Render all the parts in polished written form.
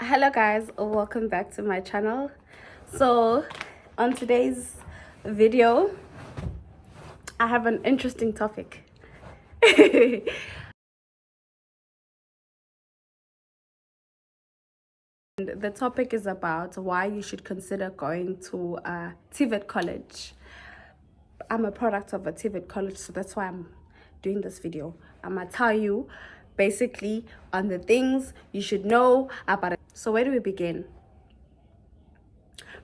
Hello guys, welcome back to my channel. So on today's video I have an interesting topic. And the topic is about why you should consider going to Tvet college. I'm a product of a Tvet college, so that's why I'm doing this video. I'm gonna tell you basically on the things you should know about it. So where do we begin?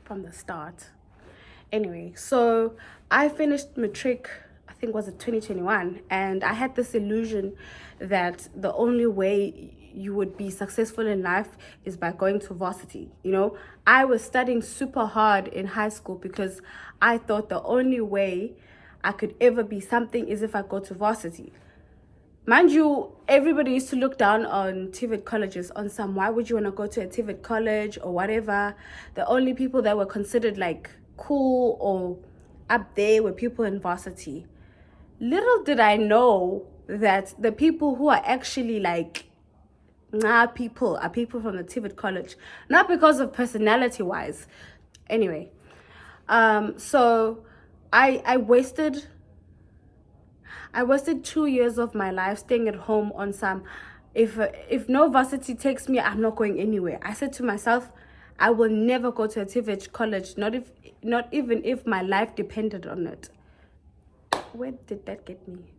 From the start. Anyway, so I finished matric, I think was it 2021, and I had this illusion that the only way you would be successful in life is by going to varsity. I was studying super hard in high school because I thought the only way I could ever be something is if I go to varsity. Mind you, everybody used to look down on Tvet colleges on some, why would you want to go to a Tvet college or whatever. The only people that were considered like cool or up there were people in varsity. Little did I know that the people who are actually like people are people from the Tvet college, not because of personality wise. Anyway, so I wasted 2 years of my life staying at home on some, if no varsity takes me, I'm not going anywhere. I said to myself, I will never go to a Tvet college, not even if my life depended on it. Where did that get me?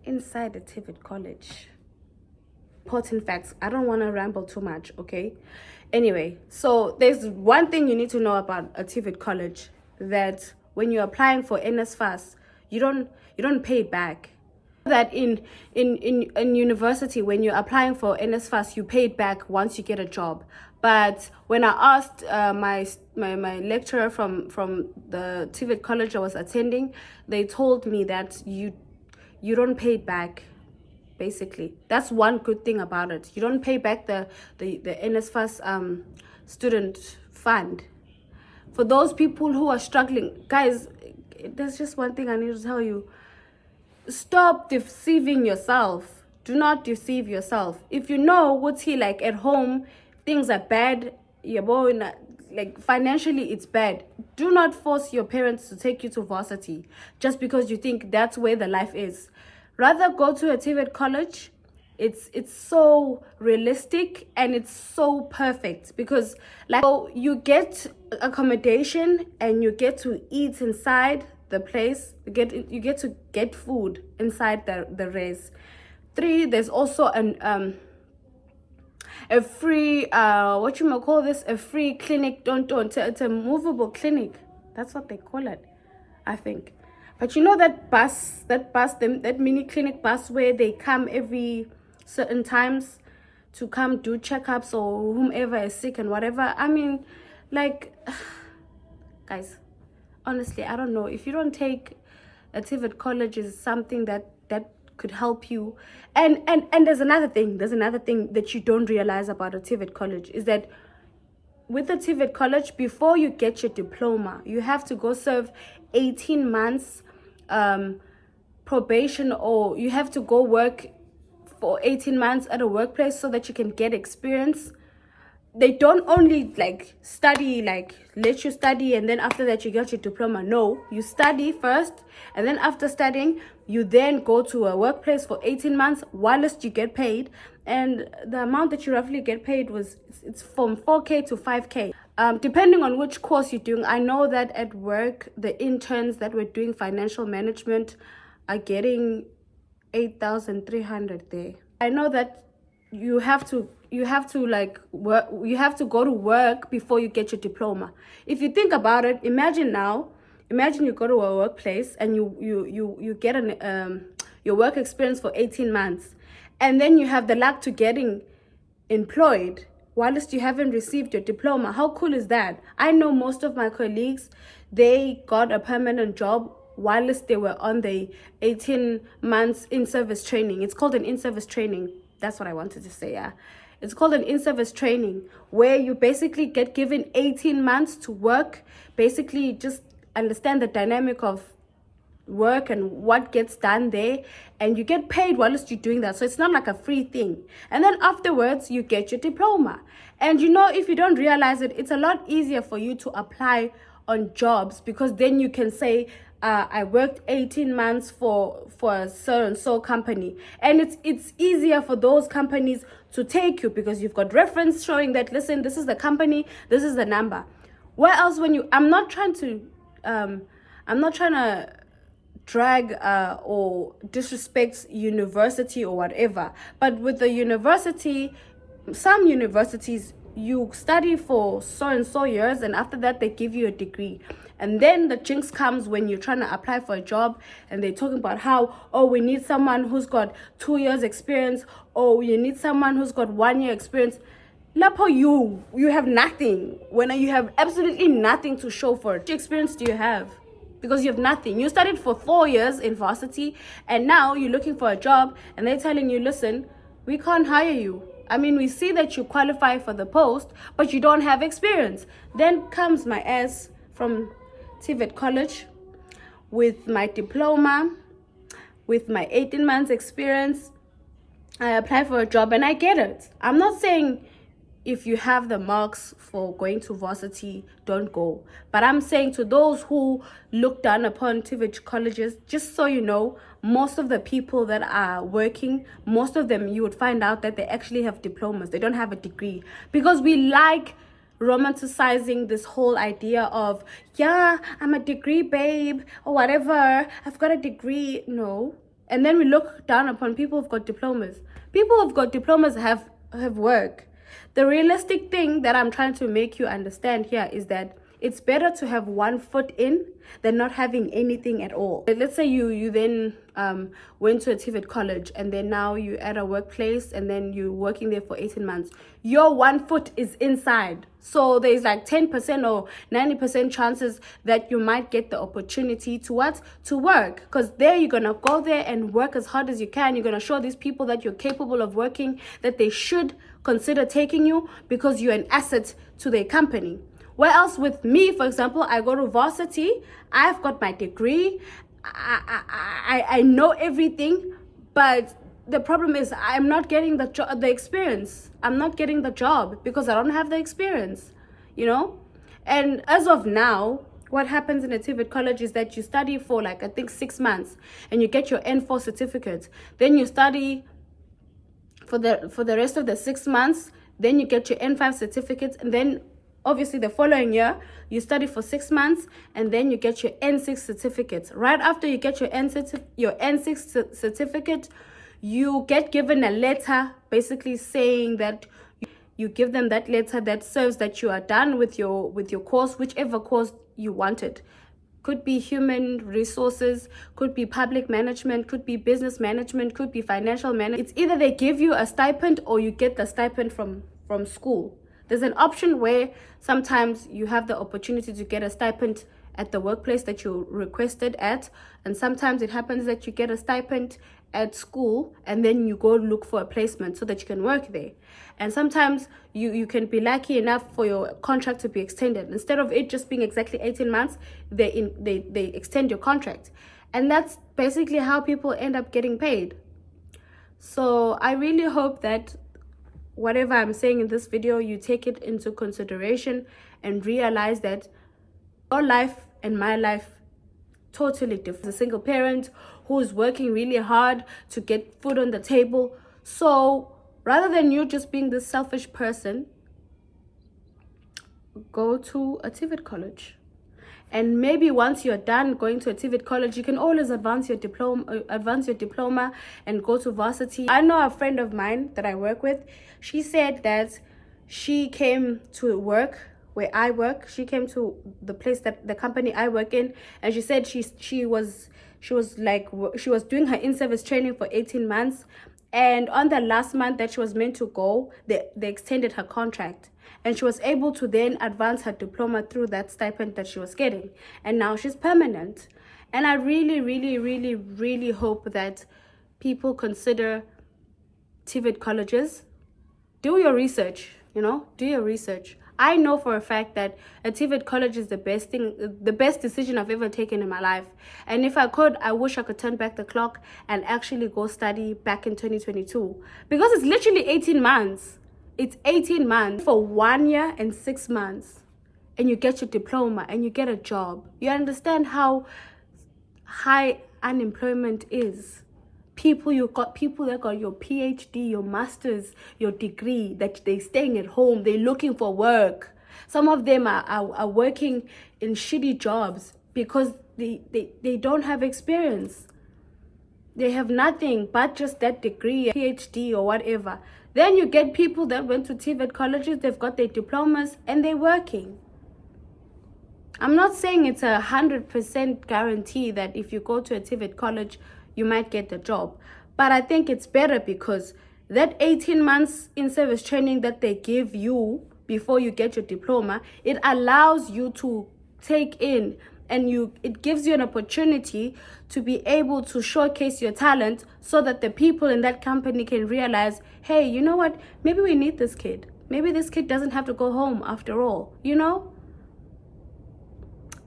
Inside a Tvet college. Important facts. I don't want to ramble too much, okay? Anyway, so there's one thing you need to know about a Tvet college, that when you're applying for NSFAS, you don't pay back. That in university, when you're applying for NSFAS, you pay it back once you get a job. But when I asked my lecturer from the Tvet college I was attending, they told me that you don't pay it back. Basically, that's one good thing about it. You don't pay back the NSFAS student fund. For those people who are struggling, guys, there's just one thing I need to tell you. Stop deceiving yourself. Do not deceive yourself. If you know what's here, like at home things are bad, like financially it's bad, do not force your parents to take you to varsity just because you think that's where the life is. Rather go to a Tvet college. It's so realistic and it's so perfect because like, so you get accommodation and you get to eat inside the place. You get to get food inside the res. 3, there's also a free a free clinic. It's a movable clinic. That's what they call it, I think. But you know that mini clinic bus where they come every certain times to come do checkups or whomever is sick and whatever. I mean, like, guys, honestly, I don't know. If you don't take a Tvet college is something that could help you. And there's another thing that you don't realize about a Tvet college is that with a Tvet college, before you get your diploma, you have to go serve 18 months probation, or you have to go work for 18 months at a workplace so that you can get experience. They don't only like study, like let you study and then after that you get your diploma. No, you study first, and then after studying you then go to a workplace for 18 months whilst you get paid. And the amount that you roughly get paid it's from 4K to 5K, depending on which course you're doing. I know that at work the interns that were doing financial management are getting 8,300 there. I know that you have to like work, you have to go to work before you get your diploma. If you think about it, imagine you go to a workplace and you get your work experience for 18 months, and then you have the luck to getting employed whilst you haven't received your diploma. How cool is that? I know most of my colleagues, they got a permanent job whilst they were on the 18 months in-service training. It's called an in-service training. That's what I wanted to say, yeah. It's called an in-service training, where you basically get given 18 months to work, basically just understand the dynamic of work and what gets done there, and you get paid whilst you're doing that. So it's not like a free thing. And then afterwards you get your diploma. And if you don't realize it, it's a lot easier for you to apply on jobs, because then you can say, I worked 18 months for a so and so company, and it's easier for those companies to take you, because you've got reference showing that, listen, this is the company, this is the number. Where else, I'm not trying to drag or disrespect university or whatever, but with the university, some universities, you study for so and so years, and after that they give you a degree. And then the jinx comes when you're trying to apply for a job, and they're talking about how, we need someone who's got 2 years experience, or you need someone who's got 1 year experience. Lapo, you have nothing. When you have absolutely nothing to show for it. What experience do you have? Because you have nothing. You studied for 4 years in varsity, and now you're looking for a job, and they're telling you, listen, we can't hire you. I mean, we see that you qualify for the post, but you don't have experience. Then comes my ass from Tvet College with my diploma, with my 18 months experience. I apply for a job and I get it. I'm not saying if you have the marks for going to varsity, don't go. But I'm saying to those who look down upon Tvet colleges, just so you know, most of the people that are working, most of them, you would find out that they actually have diplomas. They don't have a degree. Because we like romanticizing this whole idea of, yeah, I'm a degree babe, or whatever, I've got a degree. No. And then we look down upon people who've got diplomas. People who've got diplomas have work. The realistic thing that I'm trying to make you understand here is that it's better to have 1 foot in than not having anything at all. Let's say you then went to a Tvet college, and then now you're at a workplace, and then you're working there for 18 months. Your 1 foot is inside. So there's like 10% or 90% chances that you might get the opportunity to what? To work. Because there you're going to go there and work as hard as you can. You're going to show these people that you're capable of working, that they should consider taking you because you're an asset to their company. Where else with me, for example, I go to varsity, I've got my degree, I know everything, but the problem is I'm not getting the experience. I'm not getting the job because I don't have the experience, And as of now, what happens in a Tvet college is that you study for like, I think 6 months, and you get your N4 certificate. Then you study for the rest of the 6 months, then you get your N5 certificate, and then obviously the following year you study for 6 months, and then you get your N6 certificate. Right after you get your N6 certificate, you get given a letter basically saying that you give them that letter that serves that you are done with your course, whichever course you wanted. Could be human resources, could be public management, could be business management, could be financial management. It's either they give you a stipend or you get the stipend from school. There's an option where sometimes you have the opportunity to get a stipend at the workplace that you requested at, and sometimes it happens that you get a stipend at school and then you go look for a placement so that you can work there. And sometimes you can be lucky enough for your contract to be extended. Instead of it just being exactly 18 months, they extend your contract. And that's basically how people end up getting paid. So I really hope that whatever I'm saying in this video, you take it into consideration and realize that your life and my life totally different. As a single parent who's working really hard to get food on the table. So rather than you just being this selfish person, go to a Tvet college. And maybe once you're done going to a Tvet college, you can always advance your diploma and go to varsity. I know a friend of mine that I work with. She said that she came to work where I work. She came to the company I work in, and she said she was doing her in-service training for 18 months, and on the last month that she was meant to go, they extended her contract, and she was able to then advance her diploma through that stipend that she was getting, and now she's permanent. And I really, really, really, really hope that people consider Tvet colleges. Do your research, do your research. I know for a fact that a Tvet college is the best decision I've ever taken in my life. And if I could, I wish I could turn back the clock and actually go study back in 2022. Because it's literally 18 months. It's 18 months for 1 year and 6 months. And you get your diploma and you get a job. You understand how high unemployment is. You got people that got your PhD, your master's, your degree, that they staying at home, they're looking for work. Some of them are working in shitty jobs because they don't have experience. They have nothing but just that degree, PhD or whatever. Then you get people that went to Tvet colleges, they've got their diplomas and they're working. I'm not saying it's 100% guarantee that if you go to a Tvet college, you might get the job. But I think it's better because that 18 months in service training that they give you before you get your diploma, it allows you to take in and it gives you an opportunity to be able to showcase your talent so that the people in that company can realize, hey, you know what? Maybe we need this kid. Maybe this kid doesn't have to go home after all, you know?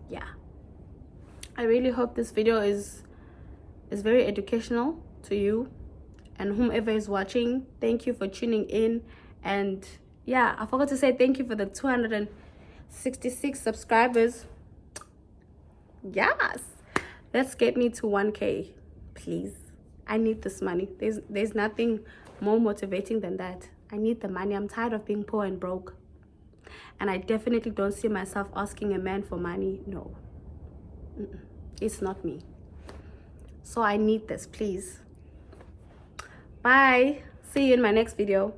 Yeah. I really hope this video is very educational to you and whomever is watching. Thank you for tuning in. And yeah, I forgot to say thank you for the 266 subscribers. Yes, let's get me to 1K, please. I need this money. There's nothing more motivating than that. I need the money. I'm tired of being poor and broke, and I definitely don't see myself asking a man for money. No, it's not me. So I need this, please. Bye. See you in my next video.